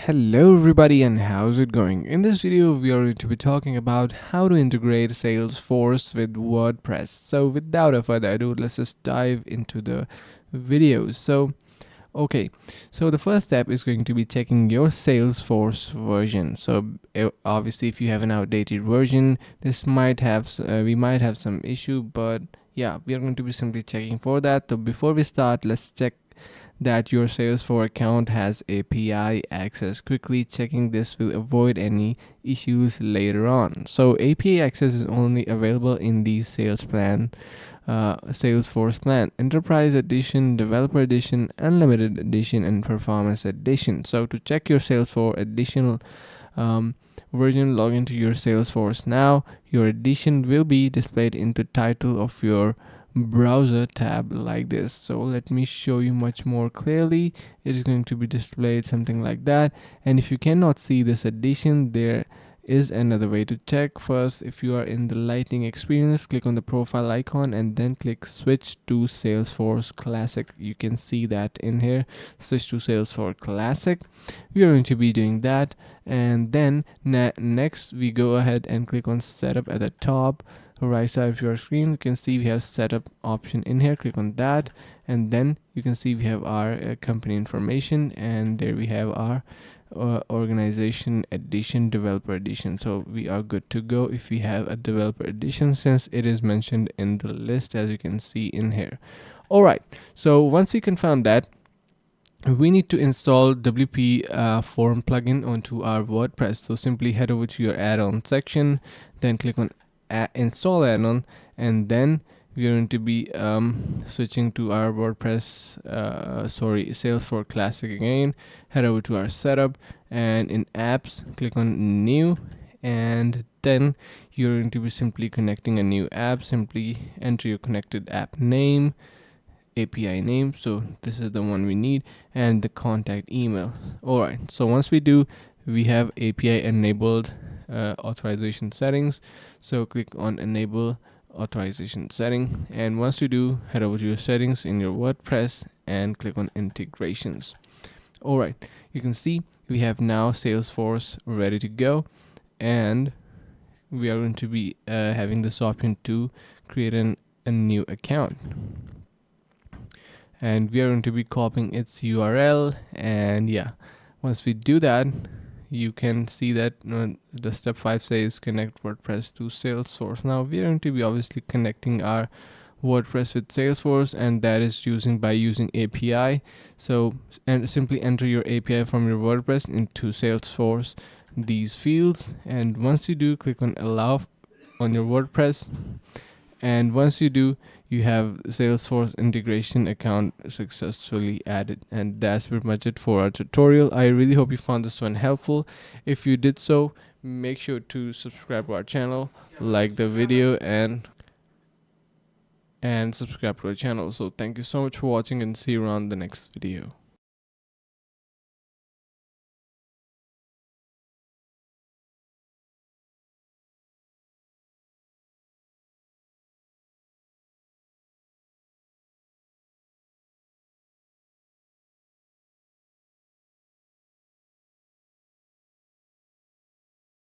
Hello everybody, and how's it going? In this video we are going to be talking about how to integrate Salesforce with WordPress. So without further ado, let's just dive into the video. So the first step is going to be checking your Salesforce version. So obviously if you have an outdated version, this might have we might have some issue, but yeah, we are going to be simply checking for that. So before we start, let's check that your Salesforce account has API access. Quickly checking this will avoid any issues later on. So API access is only available in the Salesforce plan: Enterprise Edition, Developer Edition, Unlimited Edition, and Performance Edition. So to check your Salesforce additional version, log into your Salesforce now. Your edition will be displayed in the title of your browser tab like this. So let me show you much more clearly. It is going to be displayed something like that. And if you cannot see this edition, there is another way to check. First, if you are in the Lightning experience, click on the profile icon and then click switch to Salesforce Classic. You can see that in here, switch to Salesforce Classic. We are going to be doing that, and then next we go ahead and click on setup at the top right side of your screen. You can see we have setup option in here. Click on that, and then you can see we have our company information, and there we have our organization edition, developer edition. So we are good to go if we have a developer edition, since it is mentioned in the list, as you can see in here. All right, so once we confirm that, we need to install WP form plugin onto our WordPress. So simply head over to your add-on section, then click on install add-on, and then we are going to be switching to our Salesforce Classic again. Head over to our setup, and in apps click on new, and then you're going to be simply connecting a new app. Simply enter your connected app name, API name, so this is the one we need, and the contact email. All right, so once we do, we have API enabled authorization settings. So click on enable authorization setting, and once you do, head over to your settings in your WordPress and click on integrations. All right, you can see we have now Salesforce ready to go, and we are going to be having this option to create a new account, and we are going to be copying its URL. And yeah, once we do that, you can see that the step 5 says connect WordPress to Salesforce. Now we are going to be obviously connecting our WordPress with Salesforce, and that is using API. So and simply enter your API from your WordPress into Salesforce, these fields, and once you do, click on allow on your WordPress, and once you do, you have Salesforce integration account successfully added. And that's pretty much it for our tutorial. I really hope you found this one helpful. If you did so, make sure to subscribe to our channel, like the video, and subscribe to our channel. So thank you so much for watching, and see you around the next video.